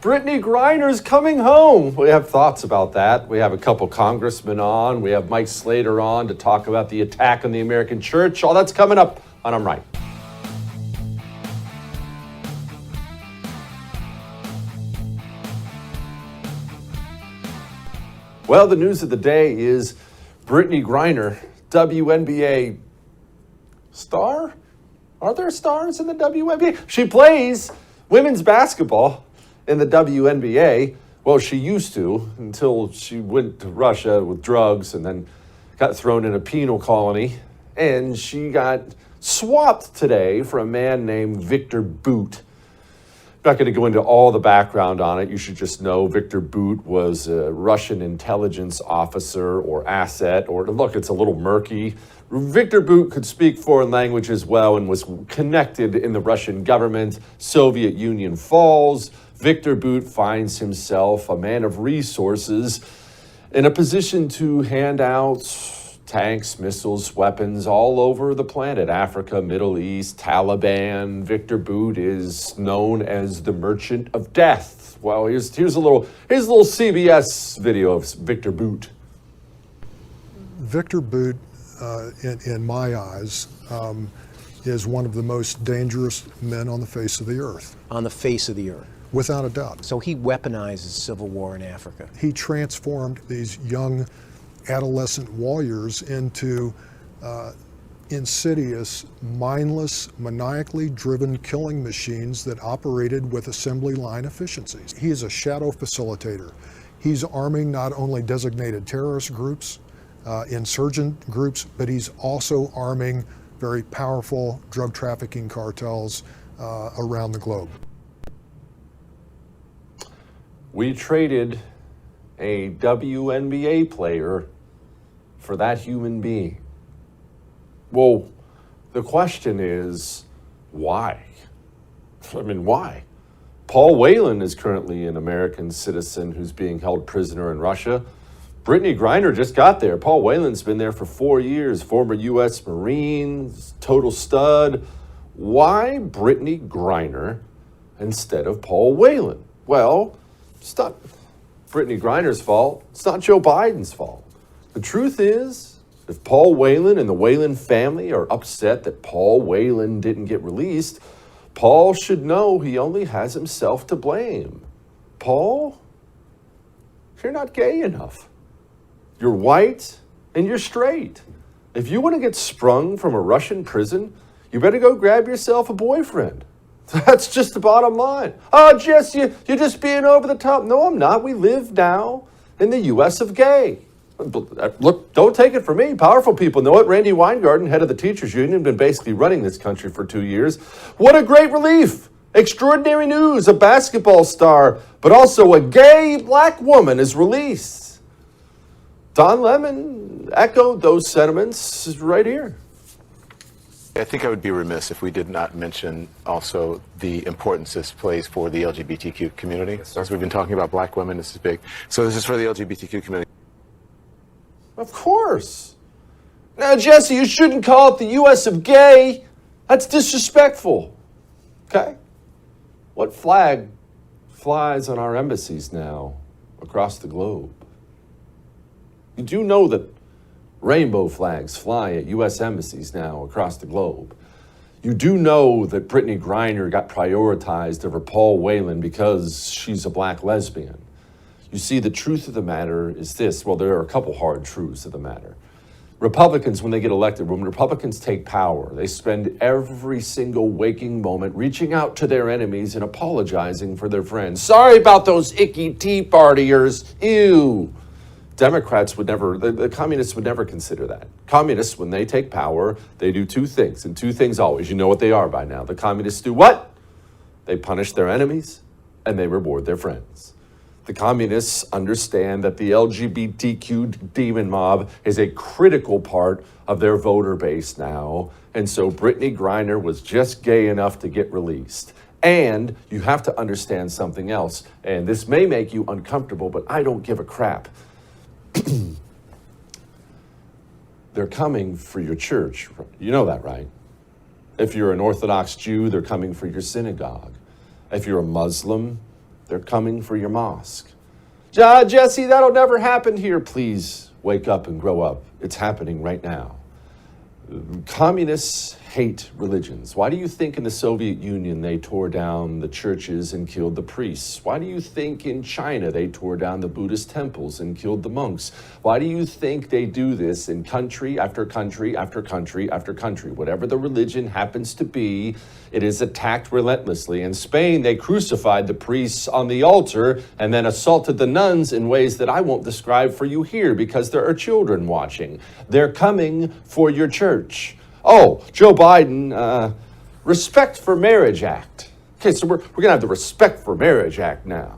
Brittany Griner's coming home. We have thoughts about that. We have a couple congressmen on. We have Mike Slater on to talk about the attack on the American church. All that's coming up on I'm Right. Well, the news of the day is Brittany Griner, WNBA star? Are there stars in the WNBA? She plays women's basketball in the WNBA. Well, she used to until she went to Russia with drugs and then got thrown in a penal colony. And she got swapped today for a man named Victor Boot. I'm not going to go into all the background on it. You should just know Victor Boot was a Russian intelligence officer or asset, or look, it's a little murky. Victor Boot could speak foreign languages well and was connected in the Russian government. Soviet Union falls. Victor Boot finds himself a man of resources in a position to hand out tanks, missiles, weapons all over the planet. Africa, Middle East, Taliban. Victor Boot is known as the Merchant of Death. Well, here's a little CBS video of Victor Boot. Victor Boot, in my eyes, is one of the most dangerous men on the face of the earth. On the face of the earth. Without a doubt. So he weaponizes civil war in Africa. He transformed these young adolescent warriors into insidious, mindless, maniacally driven killing machines that operated with assembly line efficiencies. He is a shadow facilitator. He's arming not only designated terrorist groups, insurgent groups, but he's also arming very powerful drug trafficking cartels around the globe. We traded a WNBA player for that human being. Well, the question is, why? I mean, why? Paul Whelan is currently an American citizen who's being held prisoner in Russia. Brittany Griner just got there. Paul Whelan's been there for 4 years, former U.S. Marine, total stud. Why Brittany Griner instead of Paul Whelan? Well, it's not Brittany Griner's fault. It's not Joe Biden's fault. The truth is, if Paul Whelan and the Whelan family are upset that Paul Whelan didn't get released, Paul should know he only has himself to blame. Paul, you're not gay enough. You're white and you're straight. If you want to get sprung from a Russian prison, you better go grab yourself a boyfriend. That's just the bottom line. Oh, Jess, you're just being over the top. No, I'm not. We live now in the U.S. of gay. Look, don't take it from me. Powerful people know it. Randy Weingarten, head of the teachers union, been basically running this country for 2 years. What a great relief. Extraordinary news. A basketball star, but also a gay black woman is released. Don Lemon echoed those sentiments right here. I think I would be remiss if we did not mention also the importance this plays for the LGBTQ community. Yes, as we've been talking about black women, this is big. So this is for the LGBTQ community. Of course. Now, Jesse, you shouldn't call it the U.S. of gay. That's disrespectful. Okay? What flag flies on our embassies now across the globe? You do know that rainbow flags fly at U.S. embassies now across the globe. You do know that Brittany Griner got prioritized over Paul Whelan because she's a black lesbian. You see, the truth of the matter is this. Well, there are a couple hard truths of the matter. Republicans, when they get elected, when Republicans take power, they spend every single waking moment reaching out to their enemies and apologizing for their friends. Sorry about those icky Tea Partiers. Ew. Democrats would never, the communists would never consider that. Communists, when they take power, they do two things, and two things always. You know what they are by now. The communists do what? They punish their enemies, and they reward their friends. The communists understand that the LGBTQ demon mob is a critical part of their voter base now, and so Brittany Griner was just gay enough to get released. And you have to understand something else, and this may make you uncomfortable, but I don't give a crap. They're coming for your church. You know that, right? If you're an Orthodox Jew, they're coming for your synagogue. If you're a Muslim, They're coming for your mosque. Jesse, that'll never happen here. Please wake up and grow up. It's happening right now. Communists hate religions. Why do you think in the Soviet Union they tore down the churches and killed the priests? Why do you think in China they tore down the Buddhist temples and killed the monks? Why do you think they do this in country after country after country after country? Whatever the religion happens to be, it is attacked relentlessly. In Spain, they crucified the priests on the altar and then assaulted the nuns in ways that I won't describe for you here because there are children watching. They're coming for your church. Oh, Joe Biden, Respect for Marriage Act. Okay, so we're going to have the Respect for Marriage Act now.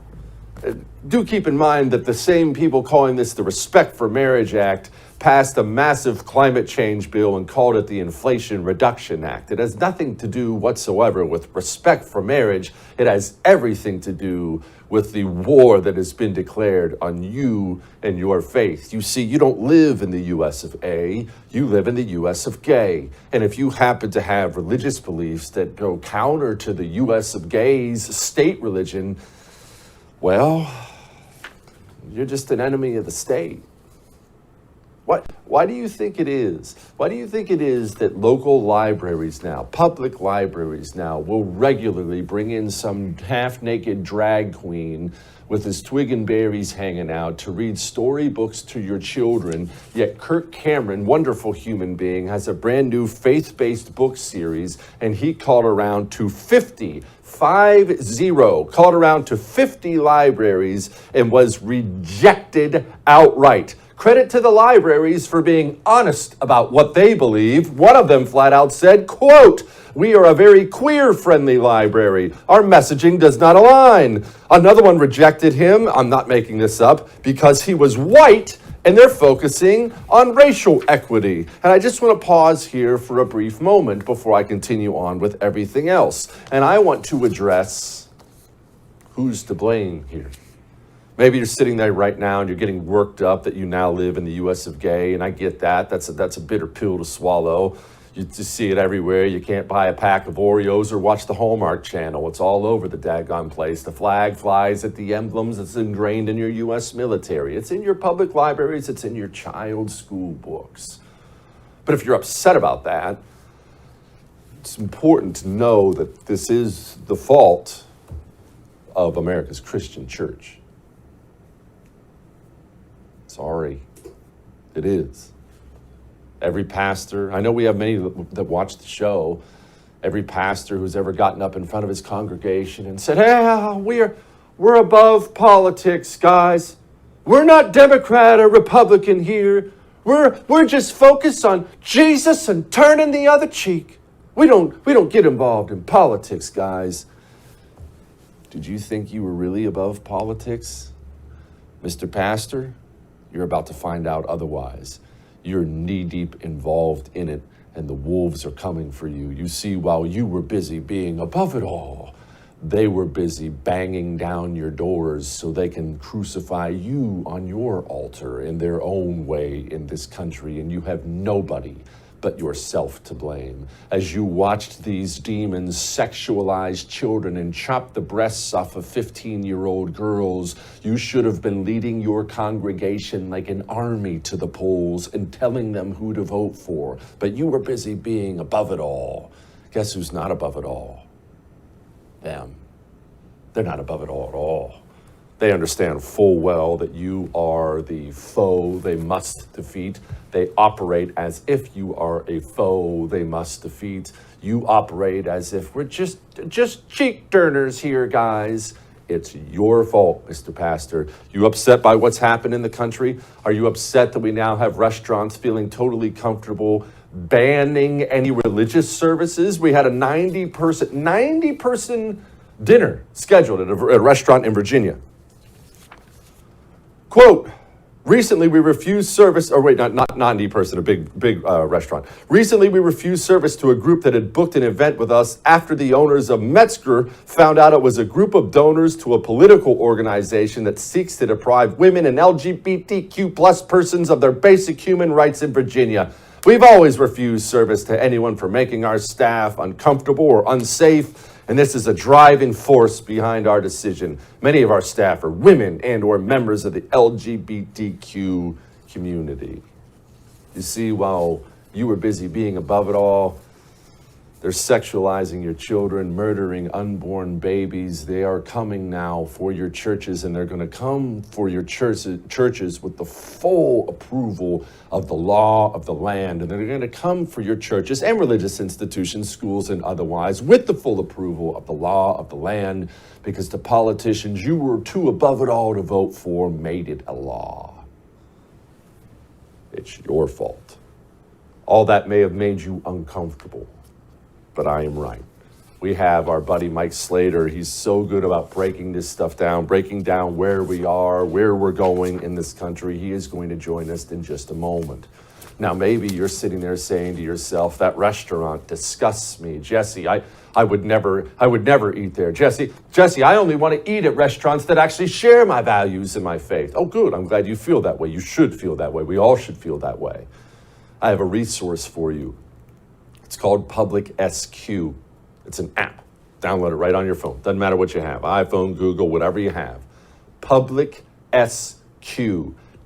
Do keep in mind that the same people calling this the Respect for Marriage Act passed a massive climate change bill and called it the Inflation Reduction Act. It has nothing to do whatsoever with respect for marriage. It has everything to do with the war that has been declared on you and your faith. You see, you don't live in the U.S. of A, you live in the U.S. of gay. And if you happen to have religious beliefs that go counter to the U.S. of gay's state religion, well, you're just an enemy of the state. Why do you think it is? Why do you think it is that local libraries now, public libraries now, will regularly bring in some half-naked drag queen with his twig and berries hanging out to read storybooks to your children, yet Kirk Cameron, wonderful human being, has a brand new faith-based book series, and he called around to 50 libraries and was rejected outright. Credit to the libraries for being honest about what they believe. One of them flat out said, quote, "We are a very queer-friendly library. Our messaging does not align." Another one rejected him, I'm not making this up, because he was white and they're focusing on racial equity. And I just want to pause here for a brief moment before I continue on with everything else. And I want to address who's to blame here. Maybe you're sitting there right now and you're getting worked up that you now live in the U.S. of gay, and I get that. That's a bitter pill to swallow. You just see it everywhere. You can't buy a pack of Oreos or watch the Hallmark Channel. It's all over the daggone place. The flag flies at the emblems that's ingrained in your U.S. military. It's in your public libraries. It's in your child's school books. But if you're upset about that, it's important to know that this is the fault of America's Christian church. Sorry, it is. Every pastor, I know we have many that watch the show, every pastor who's ever gotten up in front of his congregation and said, "Hey, we're above politics, guys. We're not Democrat or Republican here. We're just focused on Jesus and turning the other cheek. We don't get involved in politics, guys." Did you think you were really above politics, Mr. Pastor? You're about to find out otherwise. You're knee-deep involved in it, and the wolves are coming for you. You see, while you were busy being above it all, they were busy banging down your doors so they can crucify you on your altar in their own way in this country, and you have nobody but yourself to blame. As you watched these demons sexualize children and chop the breasts off of 15-year-old girls, you should have been leading your congregation like an army to the polls and telling them who to vote for. But you were busy being above it all. Guess who's not above it all? Them. They're not above it all at all. They understand full well that you are the foe they must defeat. They operate as if you are a foe they must defeat. You operate as if we're just cheek turners here, guys. It's your fault, Mr. Pastor. You upset by what's happened in the country? Are you upset that we now have restaurants feeling totally comfortable banning any religious services? We had a 90-person dinner scheduled at a restaurant in Virginia. Quote, recently we refused service, not 90-person, a big restaurant. Recently we refused service to a group that had booked an event with us after the owners of Metzger found out it was a group of donors to a political organization that seeks to deprive women and LGBTQ plus persons of their basic human rights in Virginia. We've always refused service to anyone for making our staff uncomfortable or unsafe, and this is a driving force behind our decision. Many of our staff are women and or members of the LGBTQ community. You see, while you were busy being above it all, they're sexualizing your children, murdering unborn babies. They are coming now for your churches, and they're going to come for your churches with the full approval of the law of the land. And they're going to come for your churches and religious institutions, schools and otherwise, with the full approval of the law of the land, because the politicians you were too above it all to vote for made it a law. It's your fault. All that may have made you uncomfortable, but I am right. We have our buddy Mike Slater. He's so good about breaking this stuff down, breaking down where we are, where we're going in this country. He is going to join us in just a moment. Now, maybe you're sitting there saying to yourself, that restaurant disgusts me. Jesse, I would never eat there. Jesse, I only want to eat at restaurants that actually share my values and my faith. Oh, good. I'm glad you feel that way. You should feel that way. We all should feel that way. I have a resource for you. It's called Public SQ. It's an app. Download it right on your phone. Doesn't matter what you have. iPhone, Google, whatever you have. Public SQ.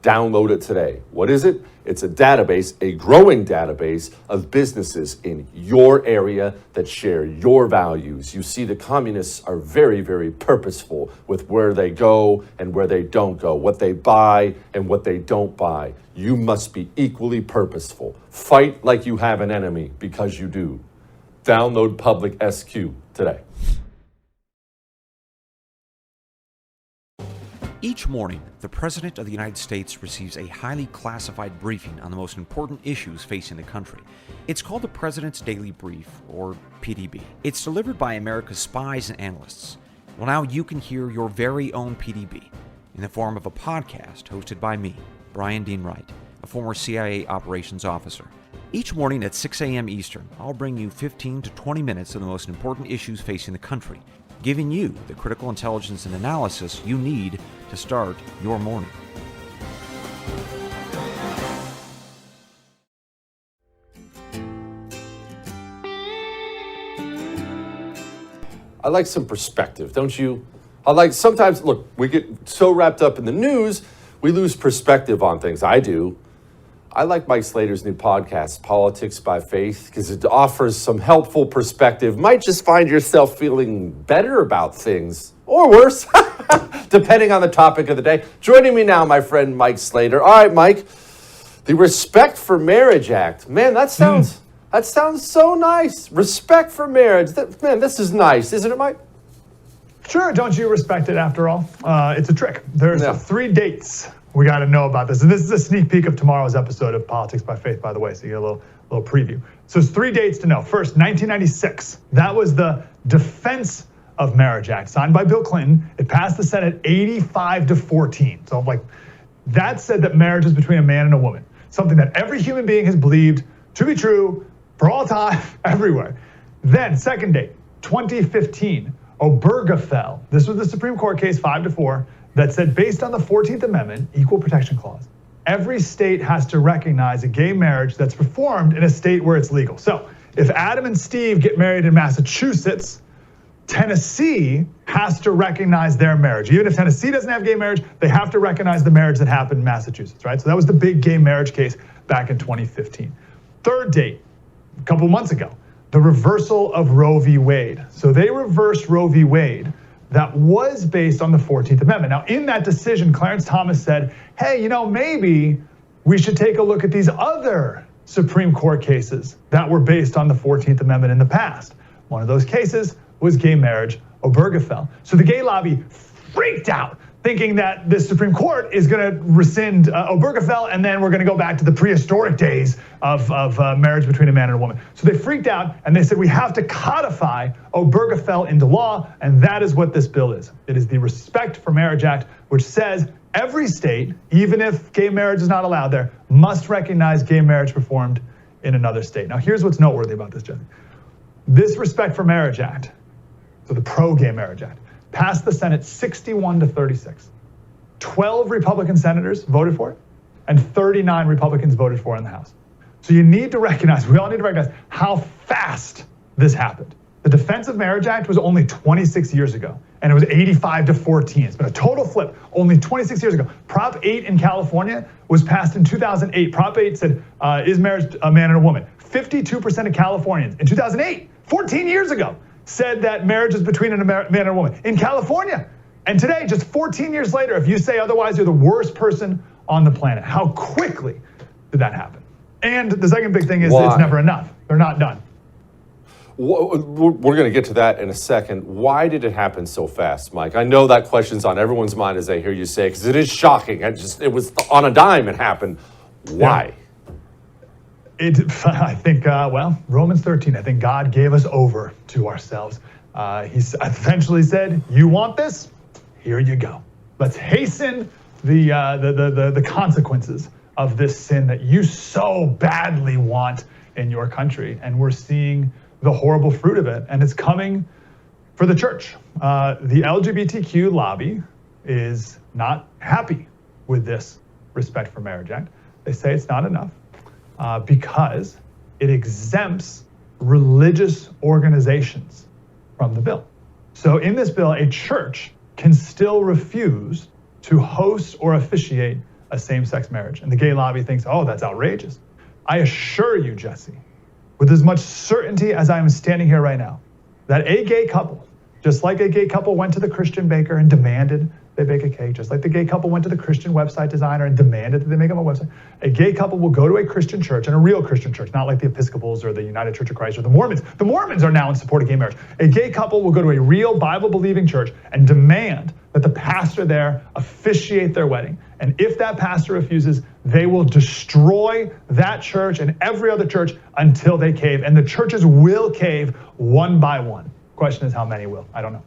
Download it today. What is it? It's a database, a growing database of businesses in your area that share your values. You see, the communists are very, very purposeful with where they go and where they don't go, what they buy and what they don't buy. You must be equally purposeful. Fight like you have an enemy, because you do. Download Public SQ today. Each morning, the President of the United States receives a highly classified briefing on the most important issues facing the country. It's called the President's Daily Brief, or PDB. It's delivered by America's spies and analysts. Well, now you can hear your very own PDB in the form of a podcast hosted by me, Brian Dean Wright, a former CIA operations officer. Each morning at 6 a.m. Eastern, I'll bring you 15 to 20 minutes of the most important issues facing the country, giving you the critical intelligence and analysis you need to start your morning. I like some perspective, don't you? Sometimes, look, we get so wrapped up in the news, we lose perspective on things. I do. I like Mike Slater's new podcast, Politics by Faith, because it offers some helpful perspective. Might just find yourself feeling better about things, or worse, depending on the topic of the day. Joining me now, my friend Mike Slater. All right, Mike, the Respect for Marriage Act. Man, that sounds so nice. Respect for marriage. Man, this is nice, isn't it, Mike? Sure, don't you respect it after all? It's a trick. There's Yeah. 3 dates we got to know about this. And this is a sneak peek of tomorrow's episode of Politics by Faith, by the way, so you get a little preview. So it's 3 dates to know. First, 1996. That was the Defense of Marriage Act, signed by Bill Clinton. It passed the Senate 85-14. So that said that marriage is between a man and a woman, something that every human being has believed to be true for all time, everywhere. Then, second date, 2015, Obergefell. This was the Supreme Court case 5-4 that said, based on the 14th Amendment, Equal Protection Clause, every state has to recognize a gay marriage that's performed in a state where it's legal. So if Adam and Steve get married in Massachusetts, Tennessee has to recognize their marriage. Even if Tennessee doesn't have gay marriage, they have to recognize the marriage that happened in Massachusetts, right? So that was the big gay marriage case back in 2015. Third date, a couple months ago, the reversal of Roe v. Wade. So they reversed Roe v. Wade. That was based on the 14th Amendment. Now, in that decision, Clarence Thomas said, hey, maybe we should take a look at these other Supreme Court cases that were based on the 14th Amendment in the past. One of those cases was gay marriage, Obergefell. So the gay lobby freaked out, thinking that the Supreme Court is going to rescind Obergefell, and then we're going to go back to the prehistoric days of marriage between a man and a woman. So they freaked out, and they said, we have to codify Obergefell into law, and that is what this bill is. It is the Respect for Marriage Act, which says every state, even if gay marriage is not allowed there, must recognize gay marriage performed in another state. Now, here's what's noteworthy about this, Jesse. This Respect for Marriage Act, so the pro-gay marriage act, passed the Senate 61-36. 12 Republican senators voted for it, and 39 Republicans voted for it in the House. So you need to recognize, we all need to recognize how fast this happened. The Defense of Marriage Act was only 26 years ago, and it was 85-14. It's been a total flip, only 26 years ago. Prop 8 in California was passed in 2008. Prop 8 said, is marriage a man and a woman? 52% of Californians in 2008, 14 years ago, said that marriage is between a man and a woman in California. And today, just 14 years later, if you say otherwise, you're the worst person on the planet. How quickly did that happen? And the second big thing is Why? It's never enough. They're not done. We're going to get to that in a second. Why did it happen so fast, Mike? I know that question's on everyone's mind as they hear you say, because it is shocking. It was on a dime it happened. Why? I think, Romans 13, I think God gave us over to ourselves. He eventually said, you want this? Here you go. Let's hasten the consequences of this sin that you so badly want in your country. And we're seeing the horrible fruit of it, and it's coming for the church. The LGBTQ lobby is not happy with this Respect for Marriage Act. They say it's not enough because it exempts religious organizations from the bill. So in this bill, a church can still refuse to host or officiate a same-sex marriage. And the gay lobby thinks, oh, that's outrageous. I assure you, Jesse, with as much certainty as I am standing here right now, that a gay couple, just like a gay couple went to the Christian baker and demanded they bake a cake, just like the gay couple went to the Christian website designer and demanded that they make them a website, a gay couple will go to a Christian church, and a real Christian church, not like the Episcopals or the United Church of Christ or the Mormons. The Mormons are now in support of gay marriage. A gay couple will go to a real Bible-believing church and demand that the pastor there officiate their wedding. And if that pastor refuses, they will destroy that church and every other church until they cave. And the churches will cave one by one. Question is how many will? I don't know.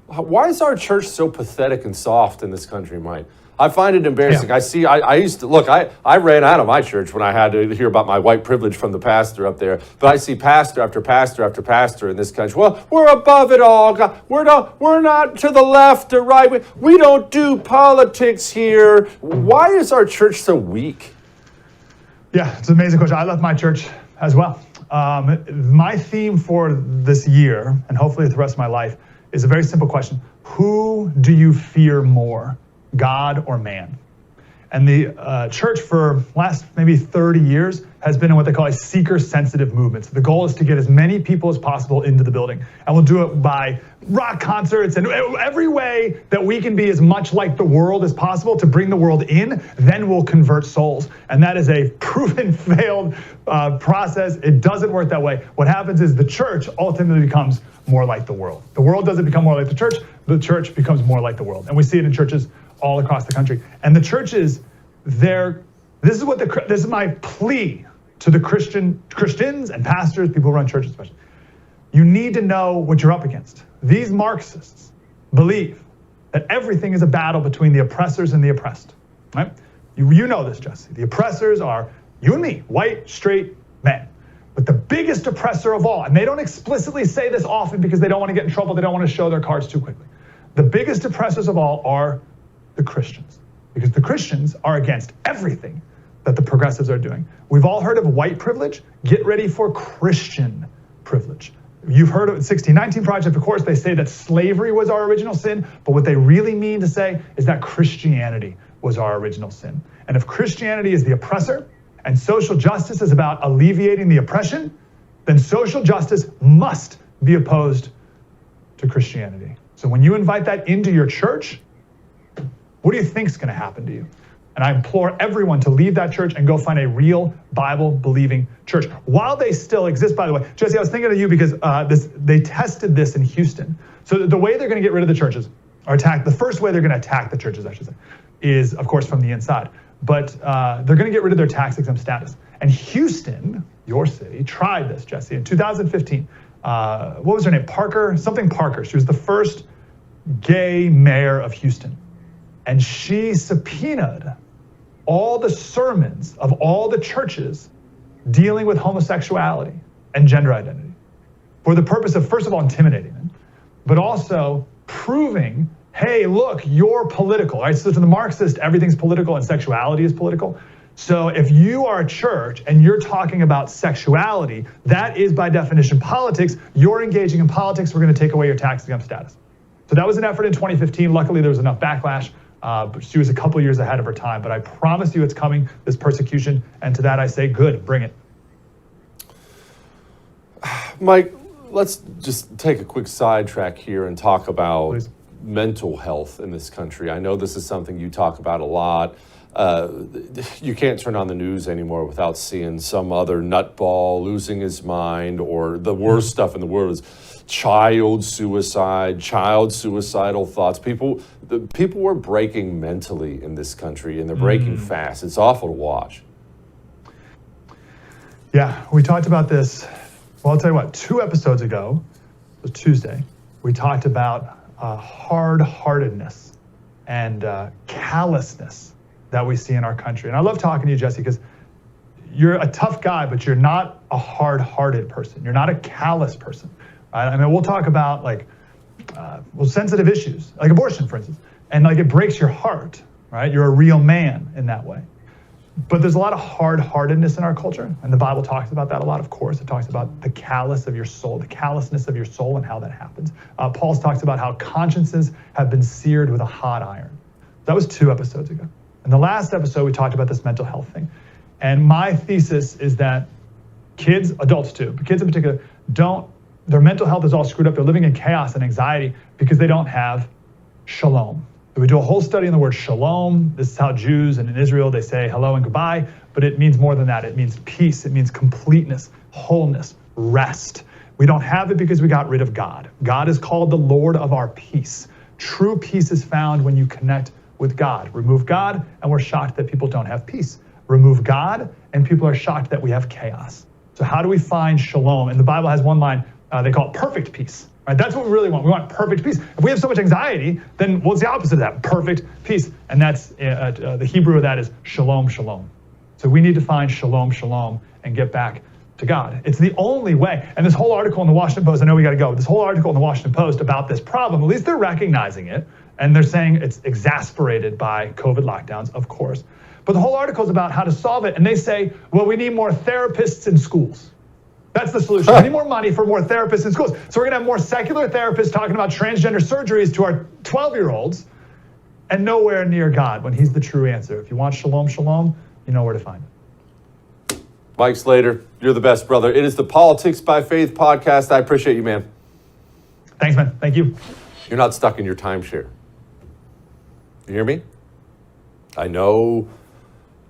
Why is our church so pathetic and soft in this country, Mike? I find it embarrassing. Yeah. I used to, look, I ran out of my church when I had to hear about my white privilege from the pastor up there. But I see pastor after pastor after pastor in this country. Well, we're above it all. God. We're not to the left or right. We don't do politics here. Why is our church so weak? Yeah, it's an amazing question. I left my church as well. My theme for this year, and hopefully the rest of my life, is a very simple question. Who do you fear more, God or man? And the church for last maybe 30 years has been in what they call a seeker-sensitive movement. So the goal is to get as many people as possible into the building. And we'll do it by rock concerts and every way that we can be as much like the world as possible to bring the world in, then we'll convert souls. And that is a proven failed process. It doesn't work that way. What happens is the church ultimately becomes more like the world. The world doesn't become more like the church becomes more like the world. And we see it in churches all across the country. And the churches, this is my plea to the Christians and pastors, people who run churches especially. You need to know what you're up against. These Marxists believe that everything is a battle between the oppressors and the oppressed, right? You know this, Jesse. The oppressors are you and me, white, straight men. But the biggest oppressor of all, and they don't explicitly say this often because they don't want to get in trouble, they don't want to show their cards too quickly. The biggest oppressors of all are the Christians, because the Christians are against everything that the progressives are doing. We've all heard of white privilege. Get ready for Christian privilege. You've heard of the 1619 Project. Of course, they say that slavery was our original sin, but what they really mean to say is that Christianity was our original sin. And if Christianity is the oppressor and social justice is about alleviating the oppression, then social justice must be opposed to Christianity. So when you invite that into your church, what do you think is going to happen to you? And I implore everyone to leave that church and go find a real Bible-believing church. While they still exist, by the way, Jesse, I was thinking of you because they tested this in Houston. So the way they're going to get rid of the churches, the first way they're going to attack the churches, I should say, is, of course, from the inside. But they're going to get rid of their tax-exempt status. And Houston, your city, tried this, Jesse, in 2015. What was her name? Parker. She was the first gay mayor of Houston. And she subpoenaed all the sermons of all the churches dealing with homosexuality and gender identity for the purpose of, first of all, intimidating them, but also proving, hey, look, you're political, right? So to the Marxist, everything's political and sexuality is political. So if you are a church and you're talking about sexuality, that is by definition politics. You're engaging in politics, we're gonna take away your tax exempt status. So that was an effort in 2015. Luckily, there was enough backlash. But she was a couple years ahead of her time. But I promise you it's coming, this persecution. And to that I say, good, bring it. Mike, let's just take a quick sidetrack here and talk about Please. mental health in this country. I know this is something you talk about a lot. You can't turn on the news anymore without seeing some other nutball losing his mind, or the worst stuff in the world is child suicidal thoughts. People are breaking mentally in this country, and they're breaking fast. It's awful to watch. Yeah, we talked about this. Well, I'll tell you what, 2 episodes ago, it was Tuesday, we talked about hard-heartedness and callousness that we see in our country. And I love talking to you, Jesse, because you're a tough guy, but you're not a hard-hearted person. You're not a callous person. Right? I mean, we'll talk about sensitive issues, like abortion, for instance, and it breaks your heart, right? You're a real man in that way. But there's a lot of hard-heartedness in our culture, and the Bible talks about that a lot, of course. It talks about the callous of your soul, the callousness of your soul, and how that happens. Paul talks about how consciences have been seared with a hot iron. That was 2 episodes ago. In the last episode, we talked about this mental health thing. And my thesis is that kids, adults too, but kids in particular, their mental health is all screwed up. They're living in chaos and anxiety because they don't have shalom. We do a whole study on the word shalom. This is how Jews and in Israel, they say hello and goodbye, but it means more than that. It means peace. It means completeness, wholeness, rest. We don't have it because we got rid of God. God is called the Lord of our peace. True peace is found when you connect with God. Remove God, and we're shocked that people don't have peace. Remove God, and people are shocked that we have chaos. So how do we find shalom? And the Bible has one line, they call it perfect peace. Right? That's what we really want. We want perfect peace. If we have so much anxiety, then what's the opposite of that? Perfect peace. And that's the Hebrew of that is shalom, shalom. So we need to find shalom, shalom, and get back to God. It's the only way. And this whole article in the Washington Post, I know we got to go. This whole article in the Washington Post about this problem, at least they're recognizing it, and they're saying it's exasperated by COVID lockdowns, of course. But the whole article is about how to solve it, and they say, well, we need more therapists in schools. That's the solution. We need more money for more therapists in schools. So we're gonna have more secular therapists talking about transgender surgeries to our 12-year-olds and nowhere near God when he's the true answer. If you want shalom, shalom, you know where to find it. Mike Slater, you're the best, brother. It is the Politics by Faith podcast. I appreciate you, man. Thanks, man. Thank you. You're not stuck in your timeshare. You hear me? I know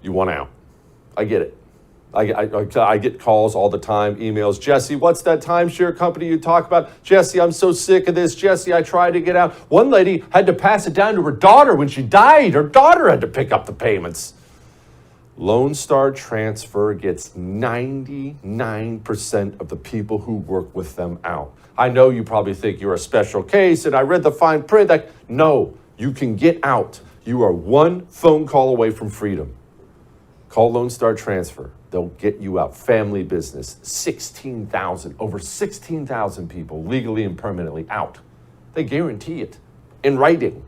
you want out. I get it. I get calls all the time, emails. Jesse, what's that timeshare company you talk about? Jesse, I'm so sick of this. Jesse, I tried to get out. One lady had to pass it down to her daughter when she died. Her daughter had to pick up the payments. Lone Star Transfer gets 99% of the people who work with them out. I know you probably think you're a special case, and I read the fine print. No, you can get out. You are one phone call away from freedom. Call Lone Star Transfer. They'll get you out. Family business, over 16,000 people legally and permanently out. They guarantee it in writing.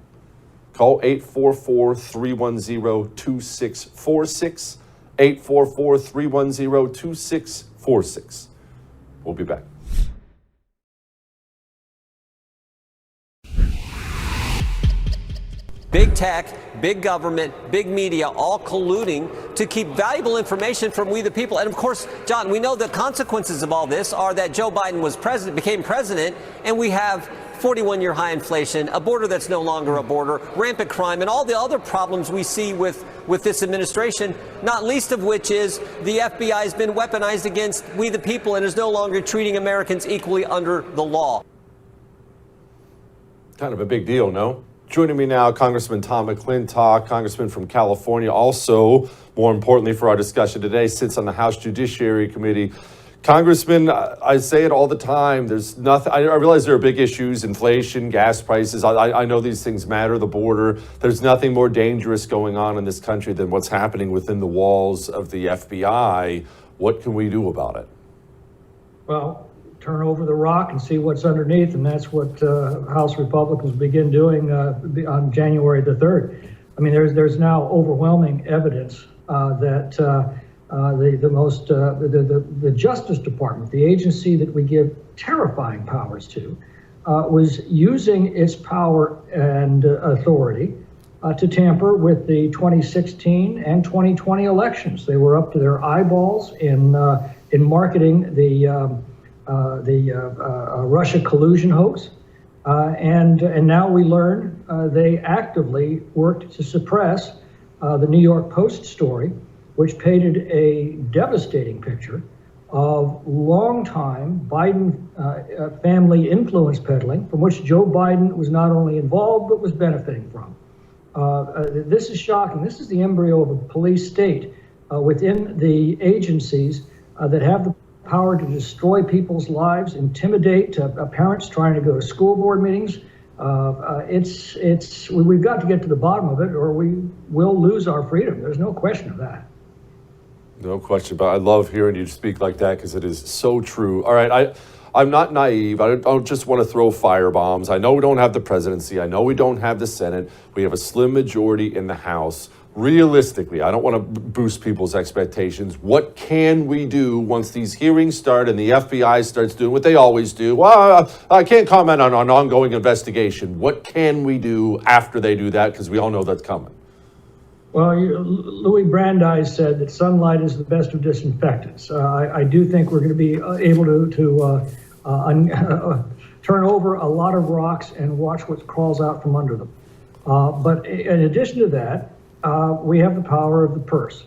Call 844-310-2646, 844-310-2646. We'll be back. Big tech, big government, big media, all colluding to keep valuable information from we the people. And of course, John, we know the consequences of all this are that Joe Biden became president, and we have 41-year high inflation, a border that's no longer a border, rampant crime, and all the other problems we see with this administration, not least of which is the FBI has been weaponized against we the people and is no longer treating Americans equally under the law. Kind of a big deal, no? Joining me now, Congressman Tom McClintock, Congressman from California. Also, more importantly for our discussion today, sits on the House Judiciary Committee. Congressman, I say it all the time. There's nothing. I realize there are big issues: inflation, gas prices. I know these things matter. The border. There's nothing more dangerous going on in this country than what's happening within the walls of the FBI. What can we do about it? Well, turn over the rock and see what's underneath, and that's what House Republicans begin doing on January the 3rd. I mean, there's now overwhelming evidence that the Justice Department, the agency that we give terrifying powers to, was using its power and authority to tamper with the 2016 and 2020 elections. They were up to their eyeballs in marketing the Russia collusion hoax, and now we learn they actively worked to suppress the New York Post story, which painted a devastating picture of long-time Biden family influence peddling, from which Joe Biden was not only involved but was benefiting from. This is shocking. This is the embryo of a police state within the agencies that have the power to destroy people's lives, intimidate parents trying to go to school board meetings. We've got to get to the bottom of it, or we will lose our freedom. There's no question of that. No question about it. I love hearing you speak like that because it is so true. All right, I'm not naive. I don't just want to throw firebombs. I know we don't have the presidency. I know we don't have the Senate. We have a slim majority in the House. Realistically, I don't want to boost people's expectations. What can we do once these hearings start and the FBI starts doing what they always do? Well, I can't comment on an ongoing investigation. What can we do after they do that? Because we all know that's coming. Well, Louis Brandeis said that sunlight is the best of disinfectants. I do think we're going to be able to turn over a lot of rocks and watch what crawls out from under them. But in addition to that, we have the power of the purse.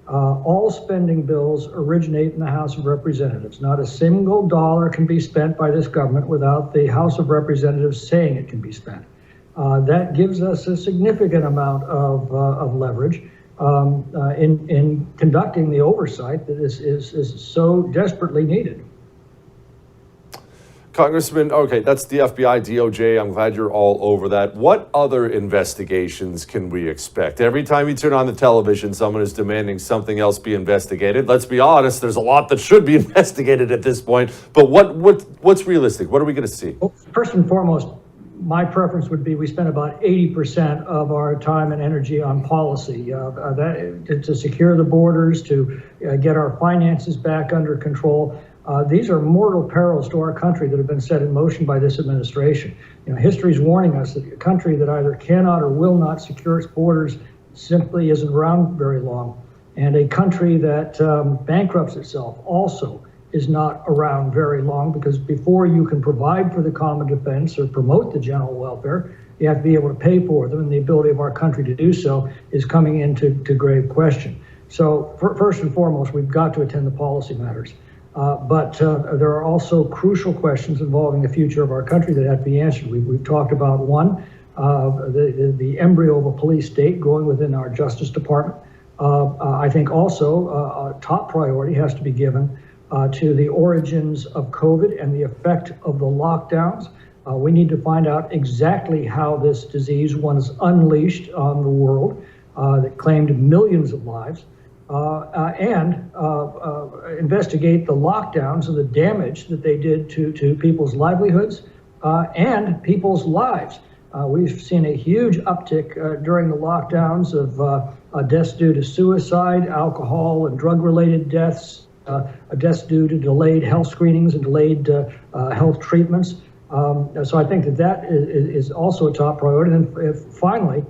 All spending bills originate in the House of Representatives. Not a single dollar can be spent by this government without the House of Representatives saying it can be spent. That gives us a significant amount of leverage in conducting the oversight that is so desperately needed. Congressman, okay, that's the FBI, DOJ. I'm glad you're all over that. What other investigations can we expect? Every time you turn on the television, someone is demanding something else be investigated. Let's be honest, there's a lot that should be investigated at this point. But what's realistic? What are we going to see? Well, first and foremost, my preference would be we spend about 80% of our time and energy on policy, to secure the borders, to get our finances back under control. These are mortal perils to our country that have been set in motion by this administration. History is warning us that a country that either cannot or will not secure its borders simply isn't around very long. And a country that bankrupts itself also is not around very long, because before you can provide for the common defense or promote the general welfare, you have to be able to pay for them, and the ability of our country to do so is coming into grave question. So first and foremost, we've got to attend the policy matters. But there are also crucial questions involving the future of our country that have to be answered. We've talked about one, the embryo of a police state growing within our Justice Department. I think also a top priority has to be given to the origins of COVID and the effect of the lockdowns. We need to find out exactly how this disease was unleashed on the world that claimed millions of lives, and investigate the lockdowns and the damage that they did to people's livelihoods and people's lives. We've seen a huge uptick during the lockdowns of deaths due to suicide, alcohol and drug-related deaths, deaths due to delayed health screenings and delayed health treatments. So I think that is also a top priority. And finally,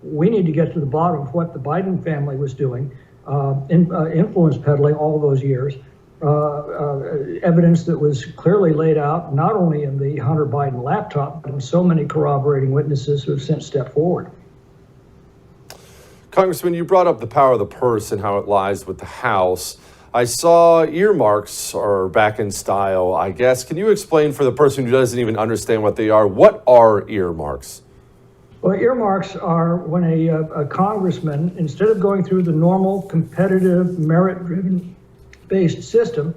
we need to get to the bottom of what the Biden family was doing, influence peddling all those years. Evidence that was clearly laid out not only in the Hunter Biden laptop, but in so many corroborating witnesses who have since stepped forward. Congressman, you brought up the power of the purse and how it lies with the House. I saw earmarks are back in style, I guess. Can you explain for the person who doesn't even understand what they are? What are earmarks? Well, earmarks are when a congressman, instead of going through the normal competitive merit-driven based system,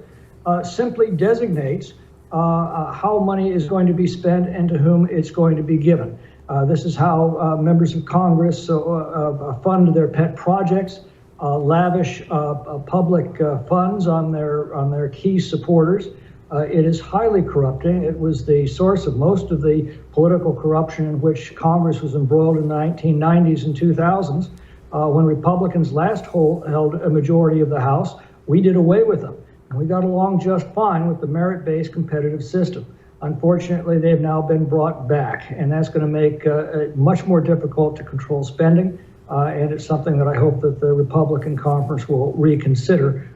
simply designates how money is going to be spent and to whom it's going to be given. This is how members of Congress fund their pet projects, lavish public funds on their key supporters. It is highly corrupting. It was the source of most of the political corruption in which Congress was embroiled in the 1990s and 2000s. When Republicans last held a majority of the House, we did away with them. And we got along just fine with the merit-based competitive system. Unfortunately, they've now been brought back, and that's going to make it much more difficult to control spending. And it's something that I hope that the Republican conference will reconsider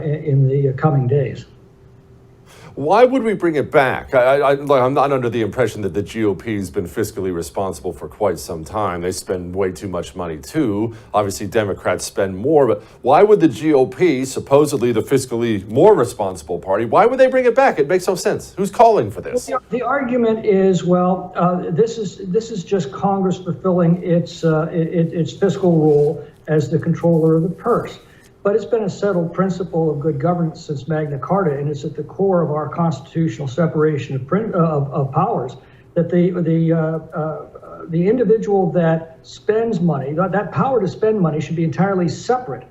in the coming days. Why would we bring it back? I'm not under the impression that the GOP has been fiscally responsible for quite some time. They spend way too much money too. Obviously, Democrats spend more, but why would the GOP, supposedly the fiscally more responsible party, why would they bring it back? It makes no sense. Who's calling for this? The argument is, well, this is just Congress fulfilling its fiscal role as the controller of the purse. But it's been a settled principle of good governance since Magna Carta, and it's at the core of our constitutional separation of powers, that the individual that spends money, that power to spend money should be entirely separate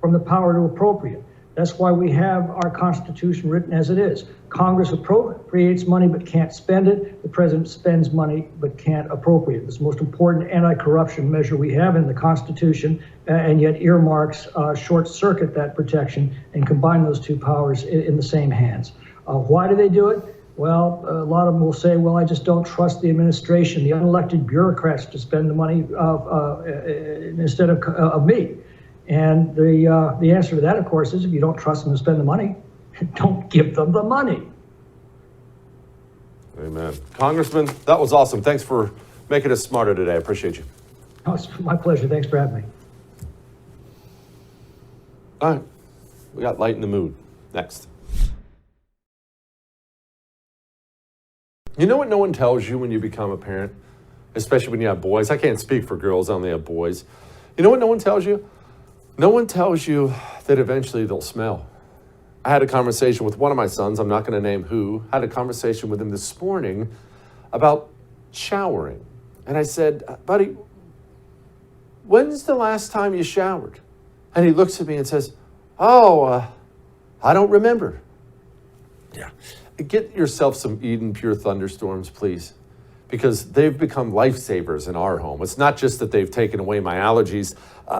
from the power to appropriate. That's why we have our Constitution written as it is. Congress appropriates money but can't spend it. The president spends money but can't appropriate it. It's the most important anti-corruption measure we have in the Constitution, and yet earmarks short-circuit that protection and combine those two powers in the same hands. Why do they do it? Well, a lot of them will say, well, I just don't trust the administration, the unelected bureaucrats to spend the money instead of me. And the answer to that, of course, is if you don't trust them to spend the money, don't give them the money. Amen. Congressman, that was awesome. Thanks for making us smarter today. I appreciate you. Oh, it's my pleasure. Thanks for having me. All right. We got Light in the Mood next. You know what no one tells you when you become a parent? Especially when you have boys. I can't speak for girls, I only have boys. You know what no one tells you? No one tells you that eventually they'll smell. I had a conversation with one of my sons, I'm not going to name who, had a conversation with him this morning about showering. And I said, buddy, when's the last time you showered? And he looks at me and says, I don't remember. Yeah. Get yourself some Eden Pure Thunderstorms, please, because they've become lifesavers in our home. It's not just that they've taken away my allergies.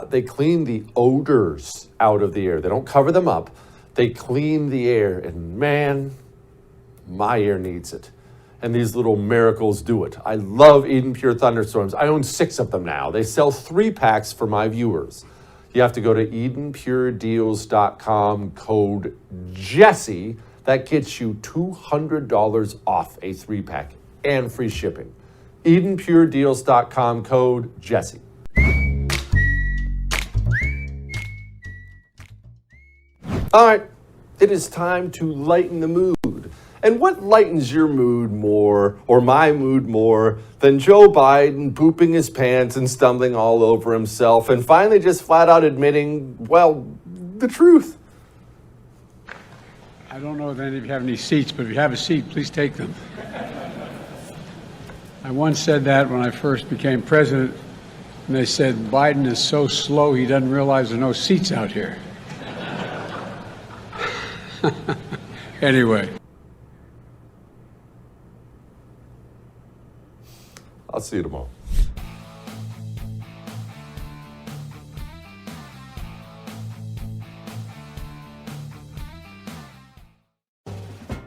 They clean the odors out of the air. They don't cover them up. They clean the air, and man, my air needs it. And these little miracles do it. I love Eden Pure Thunderstorms. I own 6 of them now. They sell 3-packs for my viewers. You have to go to EdenPureDeals.com, code Jesse. That gets you $200 off a 3-pack and free shipping. EdenPureDeals.com, code Jesse. All right, it is time to lighten the mood. And what lightens your mood more, or my mood more, than Joe Biden pooping his pants and stumbling all over himself and finally just flat out admitting, well, the truth? I don't know if any of you have any seats, but if you have a seat, please take them. I once said that when I first became president, and they said, Biden is so slow he doesn't realize there are no seats out here. Anyway. I'll see you tomorrow.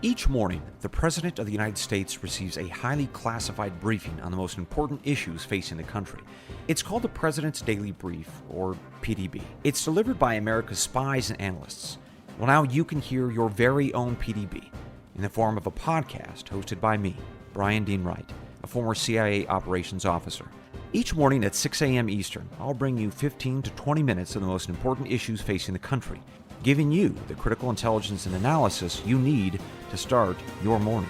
Each morning, the President of the United States receives a highly classified briefing on the most important issues facing the country. It's called the President's Daily Brief, or PDB. It's delivered by America's spies and analysts. Well, now you can hear your very own PDB in the form of a podcast hosted by me, Brian Dean Wright, a former CIA operations officer. Each morning at 6 a.m. Eastern, I'll bring you 15 to 20 minutes of the most important issues facing the country, giving you the critical intelligence and analysis you need to start your morning.